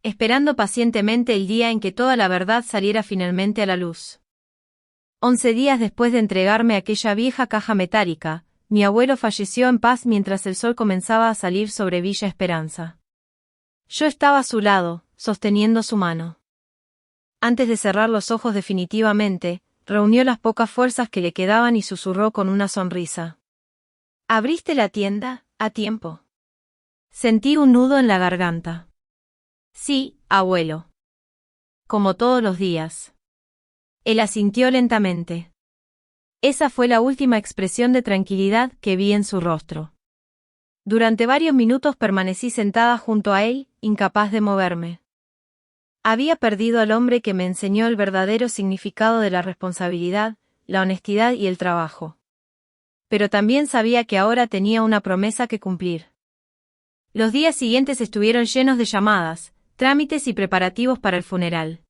Esperando pacientemente el día en que toda la verdad saliera finalmente a la luz. 11 días después de entregarme aquella vieja caja metálica, mi abuelo falleció en paz mientras el sol comenzaba a salir sobre Villa Esperanza. Yo estaba a su lado, sosteniendo su mano. Antes de cerrar los ojos definitivamente, reunió las pocas fuerzas que le quedaban y susurró con una sonrisa. ¿Abriste la tienda, a tiempo? Sentí un nudo en la garganta. Sí, abuelo. Como todos los días. Él asintió lentamente. Esa fue la última expresión de tranquilidad que vi en su rostro. Durante varios minutos permanecí sentada junto a él, incapaz de moverme. Había perdido al hombre que me enseñó el verdadero significado de la responsabilidad, la honestidad y el trabajo. Pero también sabía que ahora tenía una promesa que cumplir. Los días siguientes estuvieron llenos de llamadas, trámites y preparativos para el funeral.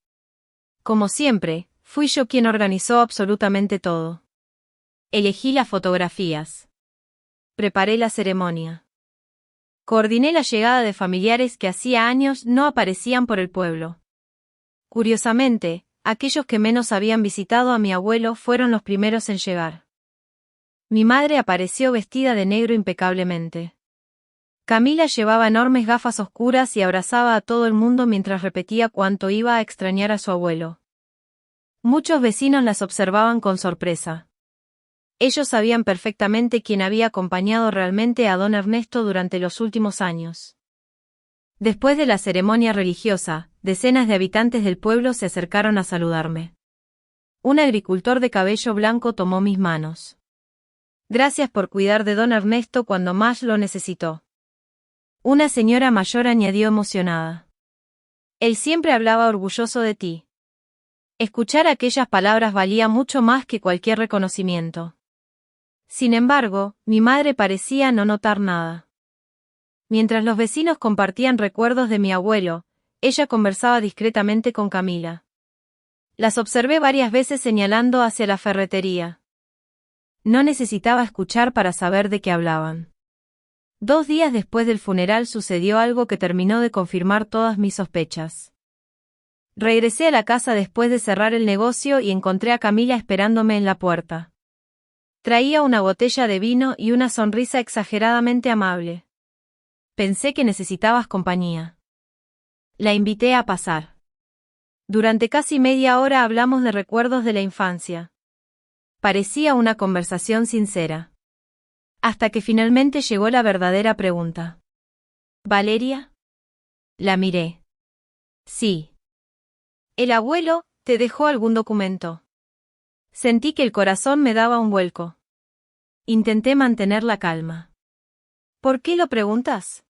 Como siempre, fui yo quien organizó absolutamente todo. Elegí las fotografías. Preparé la ceremonia. Coordiné la llegada de familiares que hacía años no aparecían por el pueblo. Curiosamente, aquellos que menos habían visitado a mi abuelo fueron los primeros en llegar. Mi madre apareció vestida de negro impecablemente. Camila llevaba enormes gafas oscuras y abrazaba a todo el mundo mientras repetía cuánto iba a extrañar a su abuelo. Muchos vecinos las observaban con sorpresa. Ellos sabían perfectamente quién había acompañado realmente a don Ernesto durante los últimos años. Después de la ceremonia religiosa, decenas de habitantes del pueblo se acercaron a saludarme. Un agricultor de cabello blanco tomó mis manos. Gracias por cuidar de don Ernesto cuando más lo necesitó. Una señora mayor añadió emocionada. Él siempre hablaba orgulloso de ti. Escuchar aquellas palabras valía mucho más que cualquier reconocimiento. Sin embargo, mi madre parecía no notar nada. Mientras los vecinos compartían recuerdos de mi abuelo, ella conversaba discretamente con Camila. Las observé varias veces señalando hacia la ferretería. No necesitaba escuchar para saber de qué hablaban. 2 días después del funeral sucedió algo que terminó de confirmar todas mis sospechas. Regresé a la casa después de cerrar el negocio y encontré a Camila esperándome en la puerta. Traía una botella de vino y una sonrisa exageradamente amable. Pensé que necesitabas compañía. La invité a pasar. Durante casi media hora hablamos de recuerdos de la infancia. Parecía una conversación sincera. Hasta que finalmente llegó la verdadera pregunta. ¿Valeria? La miré. Sí. ¿El abuelo te dejó algún documento? Sentí que el corazón me daba un vuelco. Intenté mantener la calma. ¿Por qué lo preguntas?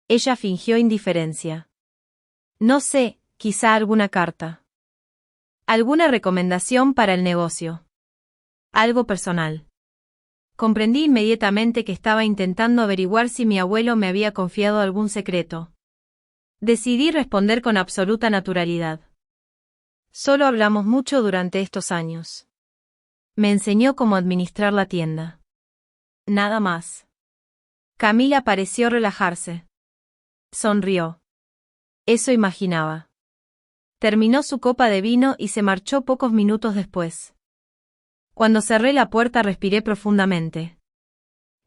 Ella fingió indiferencia. No sé, quizá alguna carta. Alguna recomendación para el negocio. Algo personal. Comprendí inmediatamente que estaba intentando averiguar si mi abuelo me había confiado algún secreto. Decidí responder con absoluta naturalidad. Solo hablamos mucho durante estos años. Me enseñó cómo administrar la tienda. Nada más. Camila pareció relajarse. Sonrió. Eso imaginaba. Terminó su copa de vino y se marchó pocos minutos después. Cuando cerré la puerta respiré profundamente.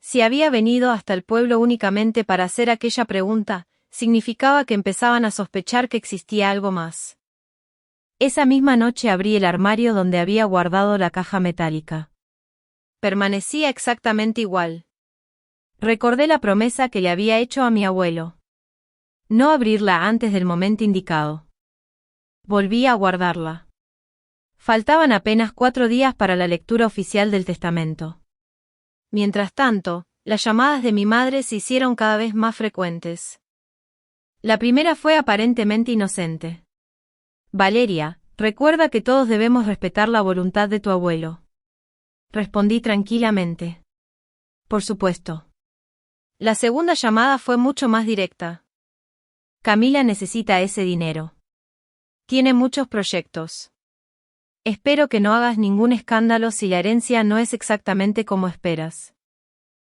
Si había venido hasta el pueblo únicamente para hacer aquella pregunta, significaba que empezaban a sospechar que existía algo más. Esa misma noche abrí el armario donde había guardado la caja metálica. Permanecía exactamente igual. Recordé la promesa que le había hecho a mi abuelo. No abrirla antes del momento indicado. Volví a guardarla. Faltaban apenas 4 días para la lectura oficial del testamento. Mientras tanto, las llamadas de mi madre se hicieron cada vez más frecuentes. La primera fue aparentemente inocente. Valeria, recuerda que todos debemos respetar la voluntad de tu abuelo. Respondí tranquilamente. Por supuesto. La segunda llamada fue mucho más directa. Camila necesita ese dinero. Tiene muchos proyectos. Espero que no hagas ningún escándalo si la herencia no es exactamente como esperas.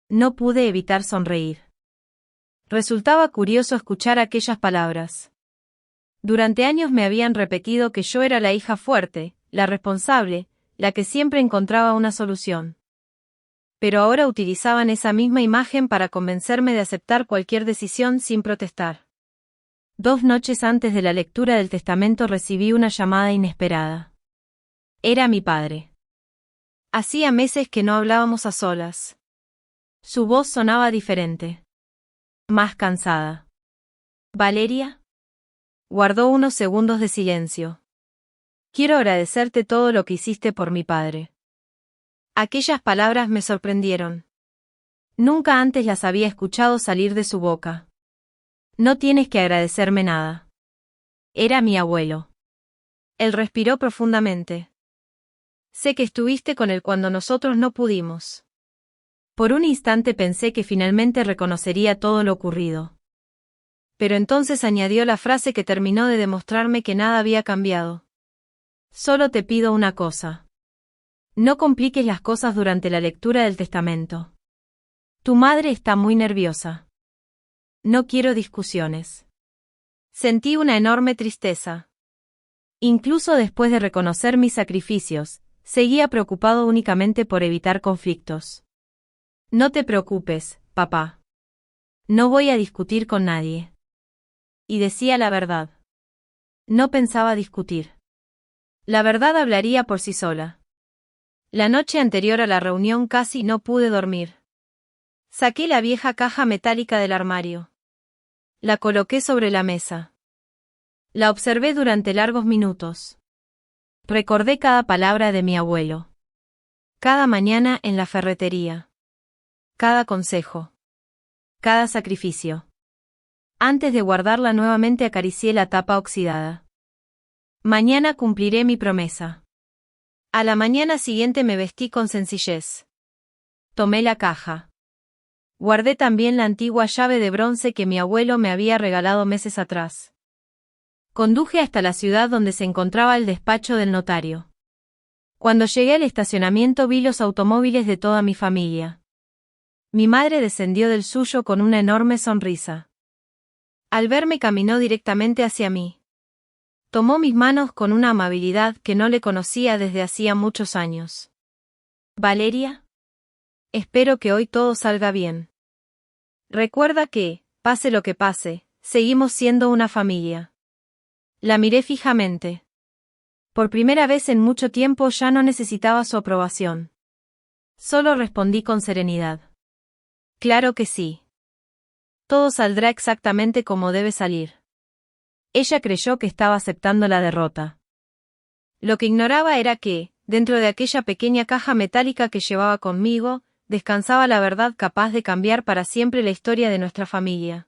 No pude evitar sonreír. Resultaba curioso escuchar aquellas palabras. Durante años me habían repetido que yo era la hija fuerte, la responsable, la que siempre encontraba una solución. Pero ahora utilizaban esa misma imagen para convencerme de aceptar cualquier decisión sin protestar. 2 noches antes de la lectura del testamento recibí una llamada inesperada. Era mi padre. Hacía meses que no hablábamos a solas. Su voz sonaba diferente. Más cansada. ¿Valeria? Guardó unos segundos de silencio. Quiero agradecerte todo lo que hiciste por mi padre. Aquellas palabras me sorprendieron. Nunca antes las había escuchado salir de su boca. No tienes que agradecerme nada. Era mi abuelo. Él respiró profundamente. Sé que estuviste con él cuando nosotros no pudimos. Por un instante pensé que finalmente reconocería todo lo ocurrido. Pero entonces añadió la frase que terminó de demostrarme que nada había cambiado. Solo te pido una cosa. No compliques las cosas durante la lectura del testamento. Tu madre está muy nerviosa. No quiero discusiones. Sentí una enorme tristeza. Incluso después de reconocer mis sacrificios, seguía preocupado únicamente por evitar conflictos. No te preocupes, papá. No voy a discutir con nadie. Y decía la verdad. No pensaba discutir. La verdad hablaría por sí sola. La noche anterior a la reunión casi no pude dormir. Saqué la vieja caja metálica del armario. La coloqué sobre la mesa. La observé durante largos minutos. Recordé cada palabra de mi abuelo. Cada mañana en la ferretería. Cada consejo. Cada sacrificio. Antes de guardarla nuevamente acaricié la tapa oxidada. Mañana cumpliré mi promesa. A la mañana siguiente me vestí con sencillez. Tomé la caja. Guardé también la antigua llave de bronce que mi abuelo me había regalado meses atrás. Conduje hasta la ciudad donde se encontraba el despacho del notario. Cuando llegué al estacionamiento vi los automóviles de toda mi familia. Mi madre descendió del suyo con una enorme sonrisa. Al verme caminó directamente hacia mí. Tomó mis manos con una amabilidad que no le conocía desde hacía muchos años. ¿Valeria? Espero que hoy todo salga bien. Recuerda que, pase lo que pase, seguimos siendo una familia. La miré fijamente. Por primera vez en mucho tiempo ya no necesitaba su aprobación. Solo respondí con serenidad. Claro que sí. Todo saldrá exactamente como debe salir. Ella creyó que estaba aceptando la derrota. Lo que ignoraba era que, dentro de aquella pequeña caja metálica que llevaba conmigo, descansaba la verdad capaz de cambiar para siempre la historia de nuestra familia.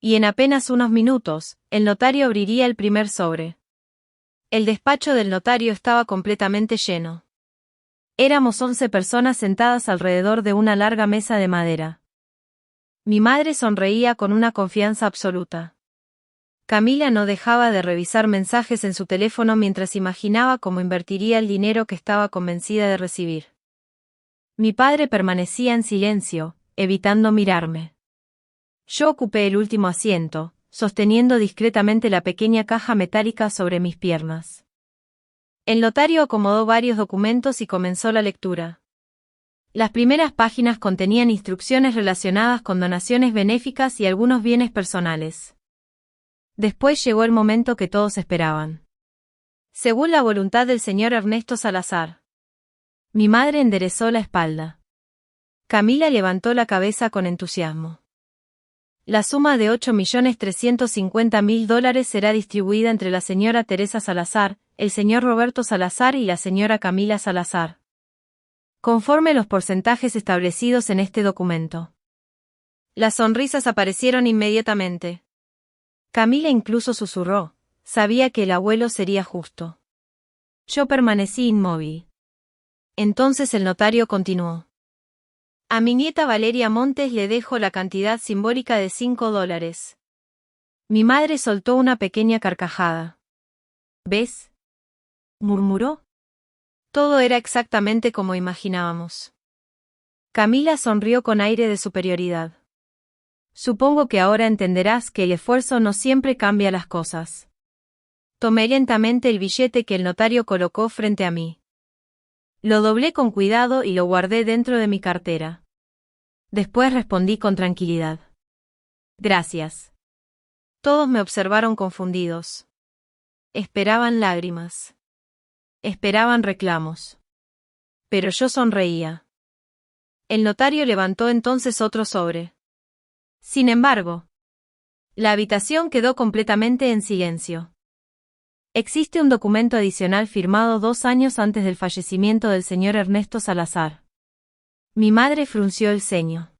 Y en apenas unos minutos, el notario abriría el primer sobre. El despacho del notario estaba completamente lleno. Éramos 11 personas sentadas alrededor de una larga mesa de madera. Mi madre sonreía con una confianza absoluta. Camila no dejaba de revisar mensajes en su teléfono mientras imaginaba cómo invertiría el dinero que estaba convencida de recibir. Mi padre permanecía en silencio, evitando mirarme. Yo ocupé el último asiento, sosteniendo discretamente la pequeña caja metálica sobre mis piernas. El notario acomodó varios documentos y comenzó la lectura. Las primeras páginas contenían instrucciones relacionadas con donaciones benéficas y algunos bienes personales. Después llegó el momento que todos esperaban. Según la voluntad del señor Ernesto Salazar. Mi madre enderezó la espalda. Camila levantó la cabeza con entusiasmo. La suma de $8.350.000 será distribuida entre la señora Teresa Salazar, el señor Roberto Salazar y la señora Camila Salazar, conforme los porcentajes establecidos en este documento. Las sonrisas aparecieron inmediatamente. Camila incluso susurró, sabía que el abuelo sería justo. Yo permanecí inmóvil. Entonces el notario continuó. A mi nieta Valeria Montes le dejo la cantidad simbólica de $5. Mi madre soltó una pequeña carcajada. ¿Ves?, murmuró. Todo era exactamente como imaginábamos. Camila sonrió con aire de superioridad. Supongo que ahora entenderás que el esfuerzo no siempre cambia las cosas. Tomé lentamente el billete que el notario colocó frente a mí. Lo doblé con cuidado y lo guardé dentro de mi cartera. Después respondí con tranquilidad. Gracias. Todos me observaron confundidos. Esperaban lágrimas. Esperaban reclamos. Pero yo sonreía. El notario levantó entonces otro sobre. Sin embargo, la habitación quedó completamente en silencio. Existe un documento adicional firmado 2 años antes del fallecimiento del señor Ernesto Salazar. Mi madre frunció el ceño.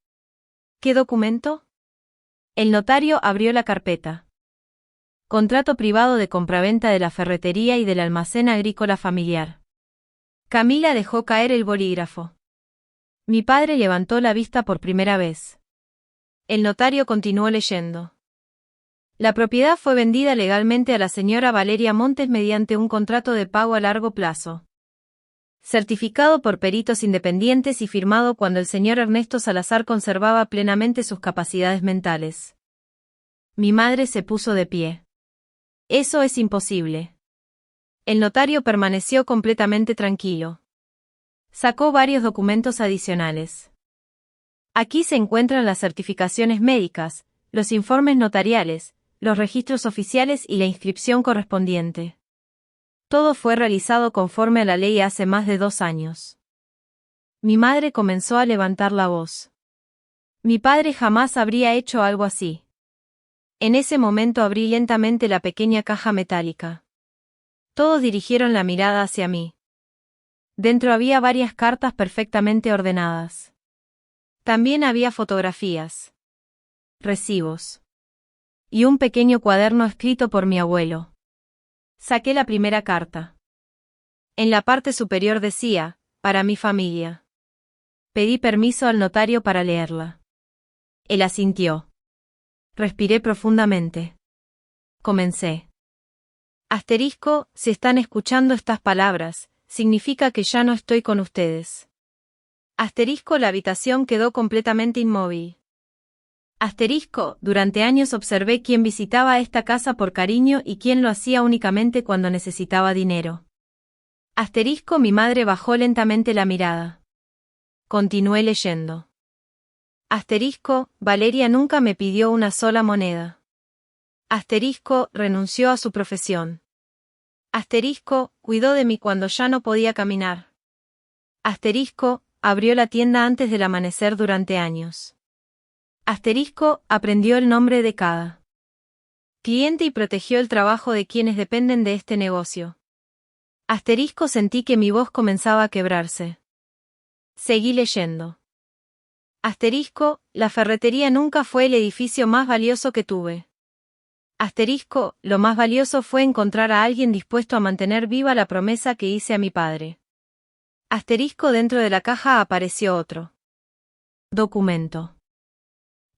¿Qué documento? El notario abrió la carpeta. Contrato privado de compraventa de la ferretería y del almacén agrícola familiar. Camila dejó caer el bolígrafo. Mi padre levantó la vista por primera vez. El notario continuó leyendo. La propiedad fue vendida legalmente a la señora Valeria Montes mediante un contrato de pago a largo plazo, certificado por peritos independientes y firmado cuando el señor Ernesto Salazar conservaba plenamente sus capacidades mentales. Mi madre se puso de pie. Eso es imposible. El notario permaneció completamente tranquilo. Sacó varios documentos adicionales. Aquí se encuentran las certificaciones médicas, los informes notariales, los registros oficiales y la inscripción correspondiente. Todo fue realizado conforme a la ley hace más de 2 años. Mi madre comenzó a levantar la voz. Mi padre jamás habría hecho algo así. En ese momento abrí lentamente la pequeña caja metálica. Todos dirigieron la mirada hacia mí. Dentro había varias cartas perfectamente ordenadas. También había fotografías, recibos y un pequeño cuaderno escrito por mi abuelo. Saqué la primera carta. En la parte superior decía, para mi familia. Pedí permiso al notario para leerla. Él asintió. Respiré profundamente. Comencé. Asterisco, si están escuchando estas palabras, significa que ya no estoy con ustedes. Asterisco, la habitación quedó completamente inmóvil. Asterisco, durante años observé quién visitaba esta casa por cariño y quién lo hacía únicamente cuando necesitaba dinero. Asterisco, mi madre bajó lentamente la mirada. Continué leyendo. Asterisco, Valeria nunca me pidió una sola moneda. Asterisco, renunció a su profesión. Asterisco, cuidó de mí cuando ya no podía caminar. Asterisco, abrió la tienda antes del amanecer durante años. Asterisco, aprendió el nombre de cada cliente y protegió el trabajo de quienes dependen de este negocio. Asterisco, sentí que mi voz comenzaba a quebrarse. Seguí leyendo. Asterisco, la ferretería nunca fue el edificio más valioso que tuve. Asterisco, lo más valioso fue encontrar a alguien dispuesto a mantener viva la promesa que hice a mi padre. Asterisco, dentro de la caja apareció otro documento.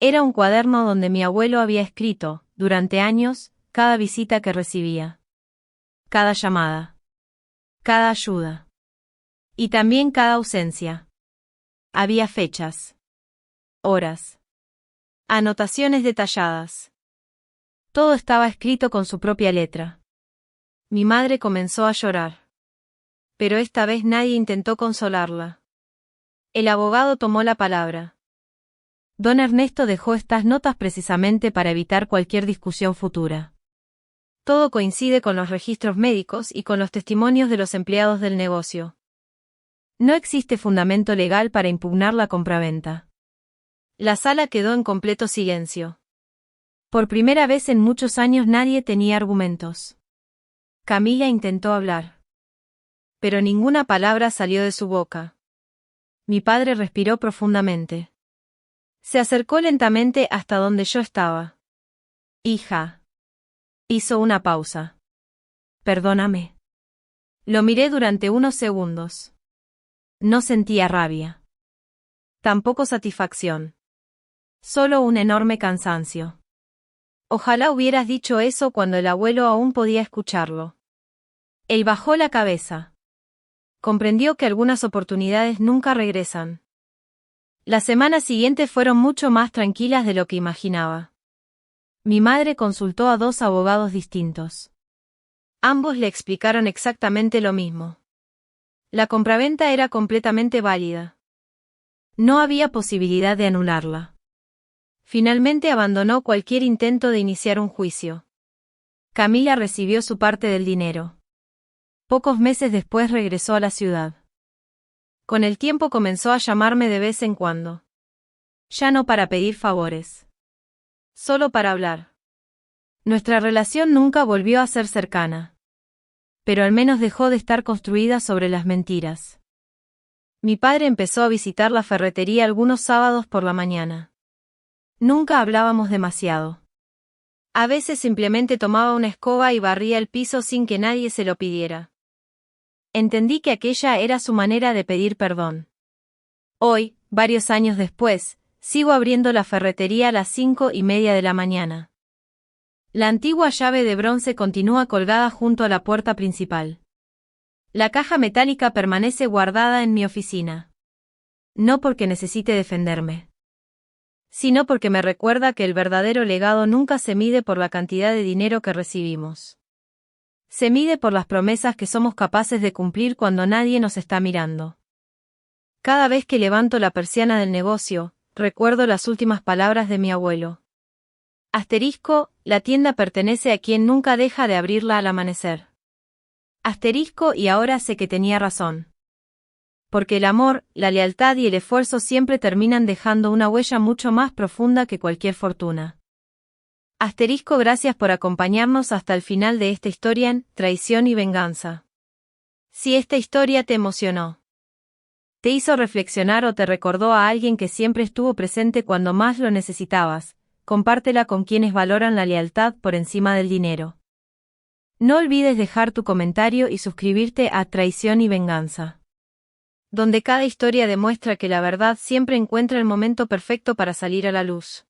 Era un cuaderno donde mi abuelo había escrito, durante años, cada visita que recibía. Cada llamada. Cada ayuda. Y también cada ausencia. Había fechas. Horas. Anotaciones detalladas. Todo estaba escrito con su propia letra. Mi madre comenzó a llorar. Pero esta vez nadie intentó consolarla. El abogado tomó la palabra. Don Ernesto dejó estas notas precisamente para evitar cualquier discusión futura. Todo coincide con los registros médicos y con los testimonios de los empleados del negocio. No existe fundamento legal para impugnar la compraventa. La sala quedó en completo silencio. Por primera vez en muchos años nadie tenía argumentos. Camila intentó hablar. Pero ninguna palabra salió de su boca. Mi padre respiró profundamente. Se acercó lentamente hasta donde yo estaba. Hija. Hizo una pausa. Perdóname. Lo miré durante unos segundos. No sentía rabia. Tampoco satisfacción. Solo un enorme cansancio. Ojalá hubieras dicho eso cuando el abuelo aún podía escucharlo. Él bajó la cabeza. Comprendió que algunas oportunidades nunca regresan. Las semanas siguientes fueron mucho más tranquilas de lo que imaginaba. Mi madre consultó a 2 abogados distintos. Ambos le explicaron exactamente lo mismo. La compraventa era completamente válida. No había posibilidad de anularla. Finalmente abandonó cualquier intento de iniciar un juicio. Camila recibió su parte del dinero. Pocos meses después regresó a la ciudad. Con el tiempo comenzó a llamarme de vez en cuando. Ya no para pedir favores. Solo para hablar. Nuestra relación nunca volvió a ser cercana. Pero al menos dejó de estar construida sobre las mentiras. Mi padre empezó a visitar la ferretería algunos sábados por la mañana. Nunca hablábamos demasiado. A veces simplemente tomaba una escoba y barría el piso sin que nadie se lo pidiera. Entendí que aquella era su manera de pedir perdón. Hoy, varios años después, sigo abriendo la ferretería a las 5:30 de la mañana. La antigua llave de bronce continúa colgada junto a la puerta principal. La caja metálica permanece guardada en mi oficina. No porque necesite defenderme, sino porque me recuerda que el verdadero legado nunca se mide por la cantidad de dinero que recibimos. Se mide por las promesas que somos capaces de cumplir cuando nadie nos está mirando. Cada vez que levanto la persiana del negocio, recuerdo las últimas palabras de mi abuelo. Asterisco, la tienda pertenece a quien nunca deja de abrirla al amanecer. Asterisco, y ahora sé que tenía razón. Porque el amor, la lealtad y el esfuerzo siempre terminan dejando una huella mucho más profunda que cualquier fortuna. Asterisco, gracias por acompañarnos hasta el final de esta historia en Traición y Venganza. Si esta historia te emocionó, te hizo reflexionar o te recordó a alguien que siempre estuvo presente cuando más lo necesitabas, compártela con quienes valoran la lealtad por encima del dinero. No olvides dejar tu comentario y suscribirte a Traición y Venganza, donde cada historia demuestra que la verdad siempre encuentra el momento perfecto para salir a la luz.